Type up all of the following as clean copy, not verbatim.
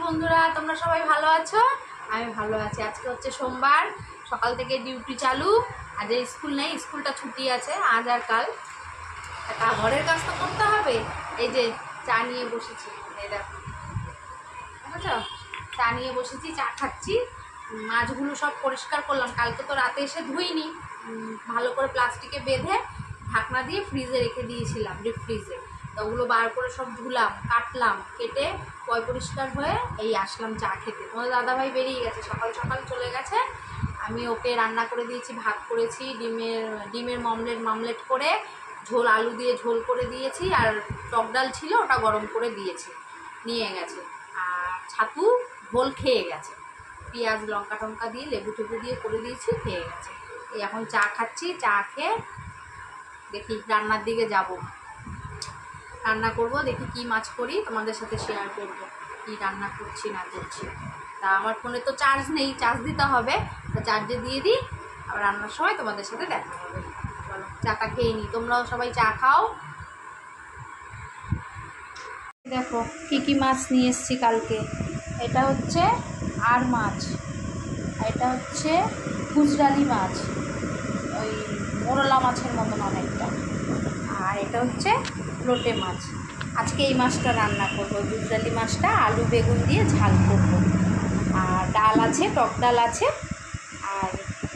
বন্ধুরা, তোমরা সবাই ভালো আছো? আমি ভালো আছি। আজকে হচ্ছে সোমবার, সকাল থেকে ডিউটি চালু। আজ স্কুল নেই, স্কুলটা ছুটি আছে আজ আর কাল। ঘরের কাজ তো করতে হবে। এই যে চা নিয়ে বসেছি, এই দেখো বুঝেছো, চা নিয়ে বসেছি, চা খাচ্ছি। মাছগুলো সব পরিষ্কার করলাম, কালকে তো রাতে এসে ধুইনি। ভালো করে প্লাস্টিকে বেঁধে ঢাকনা দিয়ে ফ্রিজে রেখে দিয়েছিলাম, ডিপ ফ্রিজে। তো ওগুলো বার করে সব ধুলাম, কাটলাম, কেটে পয় পরিষ্কার হয়ে এই আসলাম চা খেতে। তোমার দাদাভাই বেরিয়ে গেছে, সকাল সকাল চলে গেছে। আমি ওকে রান্না করে দিয়েছি, ভাত করেছি, ডিমের মামলেট করে ঝোল, আলু দিয়ে ঝোল করে দিয়েছি। আর টক ডাল ছিল, ওটা গরম করে দিয়েছি, নিয়ে গেছে। আর ছাতু ঝোল খেয়ে গেছে, পেঁয়াজ লঙ্কা টঙ্কা দিয়ে লেবু টেবু দিয়ে করে দিয়েছি, খেয়ে গেছে। এই এখন চা খাচ্ছি, চা খেয়ে দেখি রান্নার দিকে যাব, রান্না করব। দেখি কি মাছ করি, তোমাদের সাথে শেয়ার করব কি রান্না করছি না করছি। তা আমার ফোনে তো চার্জ নেই, চার্জ দিতে হবে, তো চার্জে দিয়ে দিই, আবার রান্নার সময় তোমাদের সাথে দেখা হবে। চলো চাটা খেয়ে নিই, তোমরাও সবাই চা খাও। দেখো কী কী মাছ নিয়ে এসেছি কালকে। এটা হচ্ছে আর মাছ, আর এটা হচ্ছে গুজরালি মাছ, ওই মোরলা মাছের মতন অনেকটা। আর এটা হচ্ছে লোটে মাছ। আজকে এই মাছটা রান্না করবো, গুজরালি মাছটা আলু বেগুন দিয়ে ঝাল করবো। আর ডাল আছে, টক ডাল আছে, আর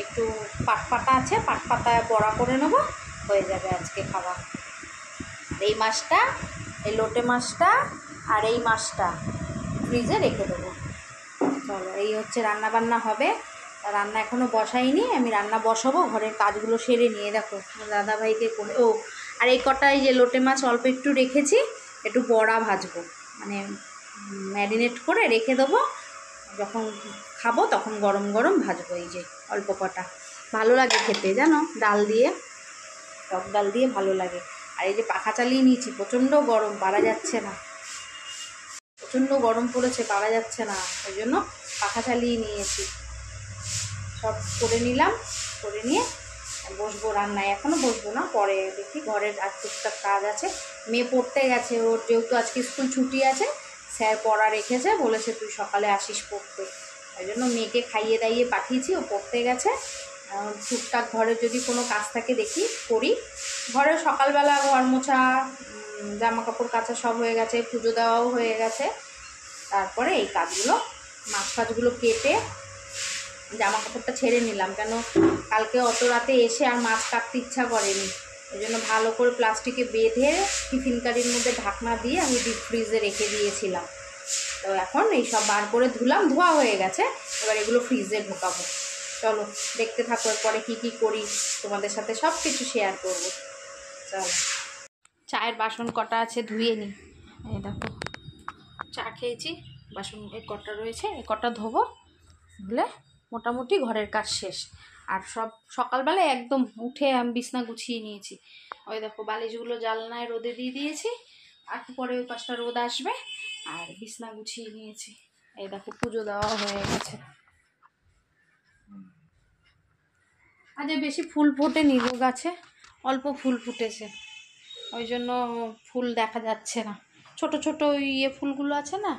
একটু পাটপাতা আছে, পাটপাতায় বড়া করে নেবো, হয়ে যাবে আজকে খাওয়া। এই মাছটা, এই লোটে মাছটা আর এই মাছটা ফ্রিজে রেখে দেবো। চলো, এই হচ্ছে রান্না বান্না হবে। রান্না এখনও বসাইনি, আমি রান্না বসাবো, ঘরের কাজগুলো সেরে নিয়ে। দেখো দাদাভাইকে করে, ও আর এই কটা, এই যে লোটে মাছ অল্প একটু রেখেছি, একটু বড়া ভাজবো, মানে ম্যারিনেট করে রেখে দেবো, যখন খাবো তখন গরম গরম ভাজবো। এই যে অল্প কটা, ভালো লাগে খেতে জানো, ডাল দিয়ে, টক ডাল দিয়ে ভালো লাগে। আর এই যে পাখা চালিয়ে নিয়েছি, প্রচণ্ড গরম, পারা যাচ্ছে না, প্রচণ্ড গরম পড়েছে, পারা যাচ্ছে না, ওই জন্য পাখা চালিয়ে নিয়েছি। সব করে নিলাম, করে নিয়ে বসবো রান্নায়। এখনও বসবো না, পরে দেখি, ঘরের আর টুকটাক কাজ আছে। মেয়ে পড়তে গেছে, ওর যেহেতু আজকে স্কুল ছুটি আছে, স্যার পড়া রেখেছে, বলেছে তুই সকালে আসিস পড়তে, ওই জন্য মেয়েকে খাইয়ে দাইয়ে পাঠিয়েছি, ও পড়তে গেছে। টুকটাক ঘরে যদি কোনো কাজ থাকে দেখি করি। ঘরে সকালবেলা ঘর মোছা, জামা কাপড় কাচা সব হয়ে গেছে, পুজো দেওয়াও হয়ে গেছে। তারপরে এই কাজগুলো, মাছ ফাছগুলো কেটে জামা কাপড়টা ছেড়ে নিলাম, কেন কালকে অত রাতে এসে আর মাছ কাটতে ইচ্ছা করেনি। ওই জন্য ভালো করে প্লাস্টিকে বেঁধে টিফিন কারির মধ্যে ঢাকনা দিয়ে আমি ডিপ ফ্রিজে রেখে দিয়েছিলাম। তো এখন এই সব বার করে ধুলাম, ধোয়া হয়ে গেছে, এবার এগুলো ফ্রিজে ঢোকাবো। চলো দেখতে থাকো, এরপরে কী কী করি তোমাদের সাথে সব কিছু শেয়ার করবো। চলো, চায়ের বাসন কটা আছে ধুয়ে নিই। এই দেখো চা খেয়েছি, বাসন এই কটা রয়েছে, এই কটা ধোবো, ধুলে মোটামুটি ঘরের কাজ শেষ। আর সব সকালবেলায় একদম উঠে আমি বিছনা গুছিয়ে নিয়েছি। ওই দেখো বালিশগুলো জানলায় রোদে দিয়ে দিয়েছি, আর পরে ওই পাশটা রোদ আসবে। আর বিছনা গুছিয়ে নিয়েছি। এই দেখো পুজো দেওয়া হয়ে গেছে। আজ বেশি ফুল ফোটেনি গো গাছে, অল্প ফুল ফুটেছে, ওই জন্য ফুল দেখা যাচ্ছে না। ছোট ছোট ইয়ে ফুলগুলো আছে না,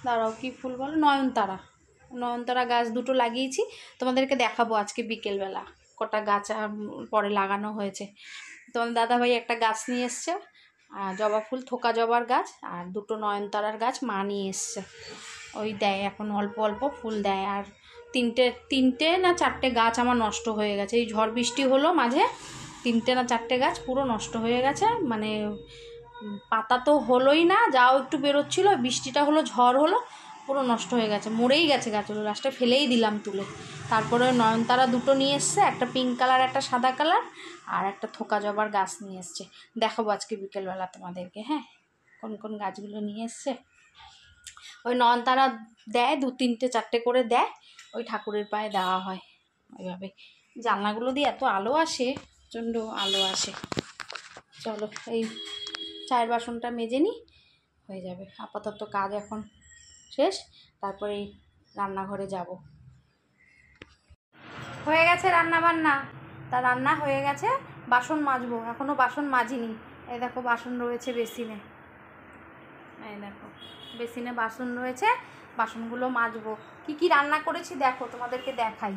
দাঁড়াও কী ফুল বলো, নয়নতারা গাছ দুটো লাগিয়েছি, তোমাদেরকে দেখাবো আজকে বিকেলবেলা কটা গাছ পরে লাগানো হয়েছে। তোমার দাদাভাই একটা গাছ নিয়ে এসছে, জবা ফুল, থোকা জবার গাছ, আর দুটো নয়নতারার গাছ মা নিয়ে এসছে। ওই দেয় এখন অল্প অল্প ফুল দেয়। আর তিনটে না চারটে গাছ আমার নষ্ট হয়ে গেছে, এই ঝড় বৃষ্টি হলো মাঝে, তিনটে না চারটে গাছ পুরো নষ্ট হয়ে গেছে। মানে পাতা তো হলোই না, যাও একটু বেরোচ্ছিল, বৃষ্টিটা হলো, ঝড় হলো, পুরো নষ্ট হয়ে গেছে, মরেই গেছে গাছগুলো, লাস্টে ফেলেই দিলাম তুলে। তারপরে নয়নতারা দুটো নিয়ে এসছে, একটা পিঙ্ক কালার, একটা সাদা কালার, আর একটা থোকা জবার গাছ নিয়ে এসছে। দেখাবো আজকে বিকেলবেলা তোমাদেরকে, হ্যাঁ, কোন কোন গাছগুলো নিয়ে এসছে। ওই নয়নতারা দেয়, 2-3-4টে করে দেয়, ওই ঠাকুরের পায়ে দেওয়া হয় ওইভাবে। জানলাগুলো দিয়ে এত আলো আসে, প্রচণ্ড আলো আসে। চলো এই চায়ের বাসনটা মেজে নিই, হয়ে যাবে আপাতত কাজ এখন শেষ। তারপরে এই রান্নাঘরে যাব। হয়ে গেছে রান্না বান্না, তা রান্না হয়ে গেছে, বাসন মাজবো, এখনও বাসন মাজিনি। এই দেখো বাসন রয়েছে বেসিনে, এই দেখো বেসিনে বাসন রয়েছে, বাসনগুলো মাজবো। কি কি রান্না করেছি দেখো, তোমাদেরকে দেখাই।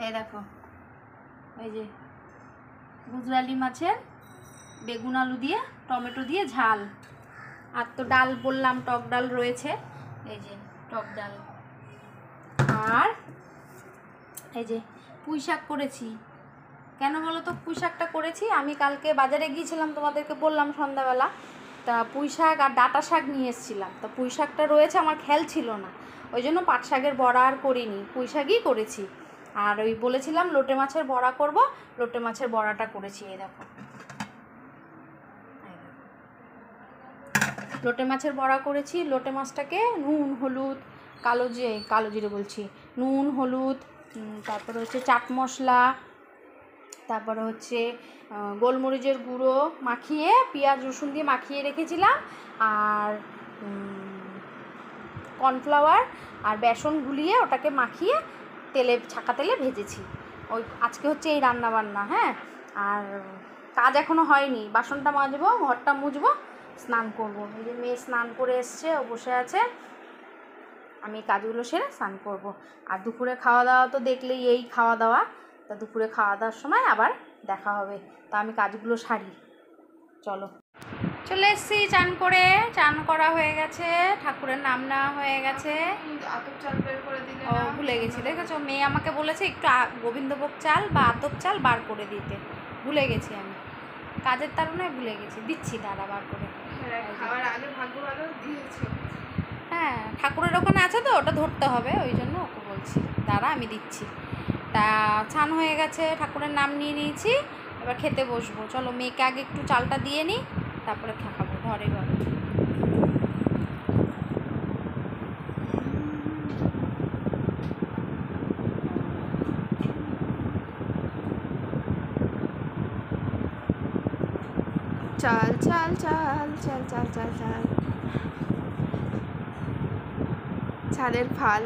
এই দেখো, এই যে গুজরালি মাছের বেগুন আলু দিয়ে টমেটো দিয়ে ঝাল, আর তো ডাল বললাম টক ডাল রয়েছে, এই যে টক ডাল। আর এই যে পুঁই শাক করেছি। কেন বলো তো পুঁই শাকটা করেছি? আমি কালকে বাজারে গিয়েছিলাম, তোমাদেরকে বললাম সন্ধ্যাবেলা, তা পুঁই শাক আর ডাঁটা শাক নিয়ে এসেছিলাম। তা পুঁই শাকটা রয়েছে, আমার খেয়াল ছিল না, ওই জন্য পাট শাকের বড়া আর করিনি, পুঁই শাকই করেছি। আর ওই বলেছিলাম লোটে মাছের বড়া করব, লোটে মাছের বড়াটা করেছি। এই দেখো লোটে মাছের বড়া করেছি। লোটে মাছটাকে নুন হলুদ, কালো জিরে বলছি, নুন হলুদ, তারপরে হচ্ছে চাট মশলা, তারপরে হচ্ছে গোলমরিচের গুঁড়ো মাখিয়ে, পেঁয়াজ রসুন দিয়ে মাখিয়ে রেখেছিলাম, আর কর্নফ্লাওয়ার আর বেসন গুলিয়ে ওটাকে মাখিয়ে ছাঁকা তেলে ভেজেছি। ওই আজকে হচ্ছে এই রান্না বান্না। হ্যাঁ, আর কাজ এখনও হয়নি, বাসনটা মাজবো, ঘরটা মুছবো, স্নান করবো। এই যে মেয়ে স্নান করে এসছে, ও বসে আছে, আমি কাজগুলো সেরে স্নান করবো। আর দুপুরে খাওয়া দাওয়া তো দেখলেই, এই খাওয়া দাওয়া, তা দুপুরে খাওয়া দাওয়ার সময় আবার দেখা হবে। তা আমি কাজগুলো সারি, চলো। চলে এসছি চান করে, চান করা হয়ে গেছে, ঠাকুরের নাম নেওয়া হয়ে গেছে। ও ভুলে গেছি, দেখেছো? মেয়ে আমাকে বলেছে একটু গোবিন্দভোগ চাল বা আতপ চাল বার করে দিতে, ভুলে গেছি আমি, কাজের তাড়নায় ভুলে গেছি। দিচ্ছি দাঁড়া বার করে। হ্যাঁ, ঠাকুরের ওখানে আছে তো, ওটা ধরতে হবে, ওই জন্য ওকে বলছি দাঁড়া আমি দিচ্ছি। তা ছান হয়ে গেছে, ঠাকুরের নাম নিয়ে নিয়েছি, এবার খেতে বসবো। চলো মেয়েকে আগে একটু চালটা দিয়ে নিই, তারপরে খাবো ঘরে ঘরে। চাল চাল চাল চাল চাল চাল চাল, চালের ফাল,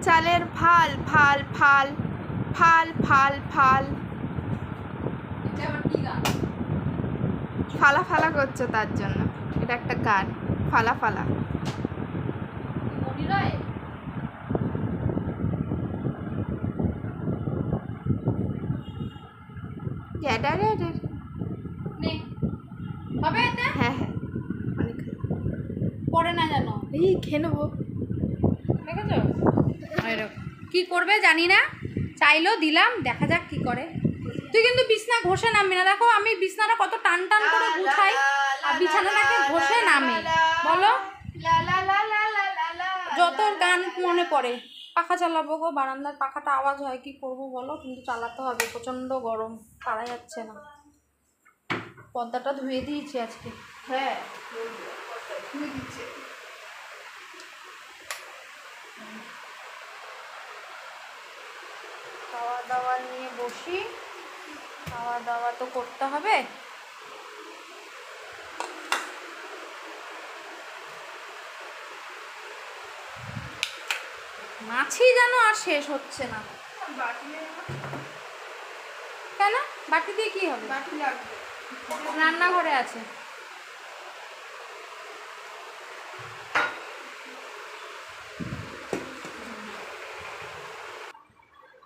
চালের ফাল ফাল ফাল ফাল ফাল ফাল, ফালা ফালা করছো তার জন্য, এটা একটা গান, ফালা ফালা। হবে এতে? হ্যাঁ হ্যাঁ, অনেক পরে না জানো, এই খেয়ে নেবো। দেখেছো কি করবে জানি না, চাইলো দিলাম, দেখা যাক কি করে। তুই কিন্তু বিছনা ঘষে নামবি না, দেখো আমি বিছনাটা কত টান টান করে গুছাই, আর বিছানাটাকে ঘষে নামে, বলো যত গান মনে পড়ে। পাখা চালাবো গো, বারান্দার পাখাটা আওয়াজ হয়, কি করব বলো, কিন্তু চালাতে হবে, প্রচণ্ড গরম, পারা যাচ্ছে না। পর্দাটা ধুয়ে দিয়েছি আজকে। হ্যাঁ ধুয়ে দিচ্ছে। খাওয়া দাওয়া নিয়ে বসি, খাওয়া দাওয়া তো করতে হবে। মাছই যেন আর শেষ হচ্ছে না। কেন বাটি দিয়ে কি হবে? বাটি লাগবে, রান্নাঘরে আছে।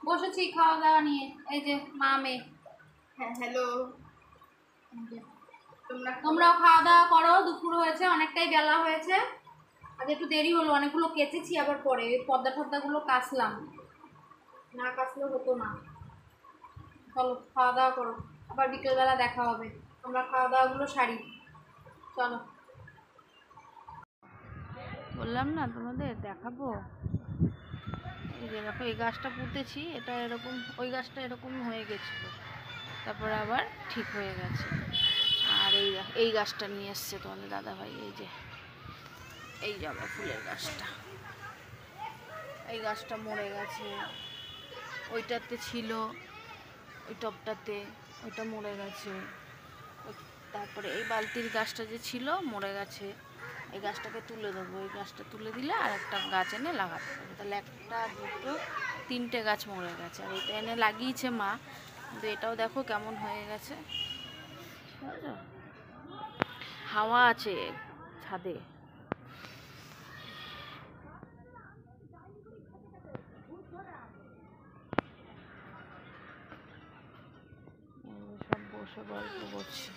বসেছি খাওয়া দাওয়া নিয়ে, এই যে মা মেয়ে। হ্যাঁ হ্যালো, তোমরাও খাওয়া দাওয়া করো, দুপুর হয়েছে, অনেকটাই বেলা হয়েছে, আজ একটু দেরি হলো, অনেকগুলো কেচেছি, আবার পরে ওই পর্দা টর্দাগুলো কাচলাম, না কাচলে হতো না। চলো খাওয়া দাওয়া করো, আবার বিকেলবেলা দেখা হবে, আমরা খাওয়া দাওয়াগুলো সারি, চলো। বললাম না তোমাদের দেখাবো, এই যে দেখো এই গাছটা পুঁতেছি, এটা এরকম, ওই গাছটা এরকম হয়ে গেছিল, তারপরে আবার ঠিক হয়ে গেছে। আর এই গাছটা নিয়ে এসছে তোমাদের দাদাভাই, এই যে এই জবা ফুলের গাছটা, এই গাছটা মরে গেছে, ওইটাতে ছিল, ওই টবটাতে, ওইটা মরে গেছে। তারপরে এই বালতির গাছটা যে ছিল মরে গেছে, এই গাছটাকে তুলে দেবো, এই গাছটা তুলে দিলে আর একটা গাছ এনে লাগাতে হবে, তাহলে একটা দুটো তিনটে গাছ মরে গেছে। আর এটা এনে লাগিয়েছে মা, কিন্তু এটাও দেখো কেমন হয়ে গেছে, বুঝলো? হাওয়া আছে ছাদে। সব বসে গল্প করছে,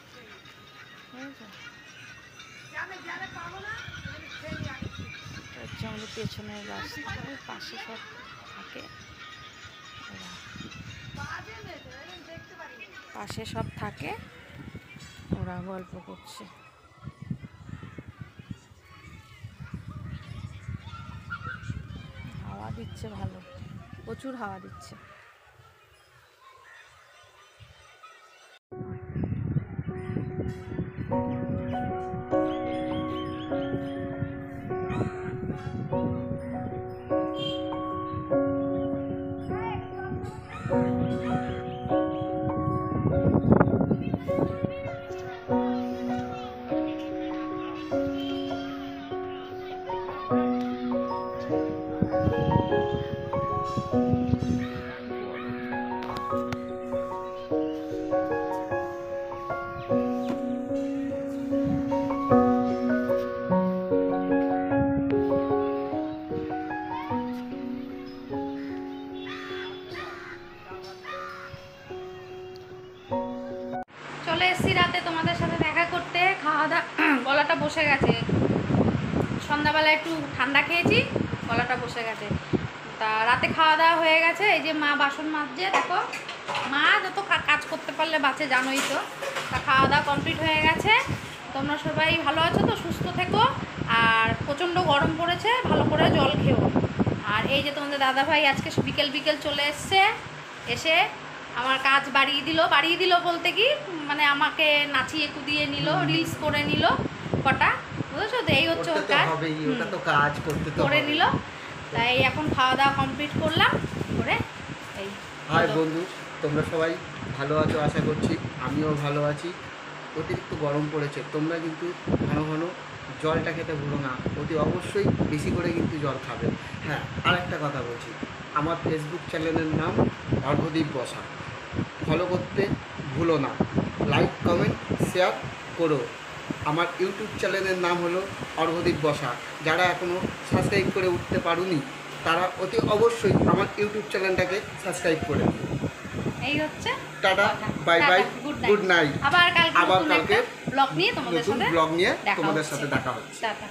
হচ্ছে আমাদের পেছনের রাস্তা, পাশে সব থাকে, পাশে সব থাকে, ওরা গল্প করছে। হাওয়া দিচ্ছে ভালো, প্রচুর হাওয়া দিচ্ছে। চলে এসেছি রাতে তোমাদের সাথে দেখা করতে। খাওয়া দাওয়া, গলাটা বসে গেছে, সন্ধ্যাবেলা একটু ঠান্ডা খেয়েছি, গলাটা বসে গেছে। তা রাতে খাওয়া দাওয়া হয়ে গেছে। এই যে মা বাসন মাজছে, দেখো মা যত কাজ করতে পারলে বাঁচে, জানোই তো। তা খাওয়া দাওয়া কমপ্লিট হয়ে গেছে। তোমরা সবাই ভালো আছো তো, সুস্থ থেকো। আর প্রচণ্ড গরম পড়েছে, ভালো করে জল খেও। আর এই যে তোমাদের দাদাভাই আজকে বিকেল বিকেল চলে এসছে, এসে আমার কাজ বাড়িয়ে দিল বলতে কি, মানে আমাকে নাচিয়ে কুদিয়ে নিল, রিলস করে নিল কটা, বুঝেছো তো। এই হচ্ছে ওর কাজ, করে নিল। তাই এখন খাওয়া দাওয়া কমপ্লিট করলাম করে এই। হাই বন্ধু, তোমরা সবাই ভালো আছো আশা করছি, আমিও ভালো আছি। অতিরিক্ত গরম পড়েছে, তোমরা কিন্তু ঘন ঘন জলটা খেতে ভুলো না, অতি অবশ্যই বেশি করে কিন্তু জল খাবে। হ্যাঁ, আর একটা কথা বলছি, আমার ফেসবুক চ্যানেলের নাম অর্ঘদীপ বসা, ফলো করতে ভুলো না, লাইক কমেন্ট শেয়ার করো। আমার ইউটিউব চ্যানেলের নাম হলো অর্ঘদীপ বসা। যারা এখনও সাবস্ক্রাইব করে উঠতে পারোনি, তারা অতি অবশ্যই আমার ইউটিউব চ্যানেলটাকে সাবস্ক্রাইব করে দিও। এই হচ্ছে tata, bye bye, good night. আবার কালকে ব্লগ নিয়ে তোমাদের সাথে তোমাদের সাথে দেখা হচ্ছে। টাটা।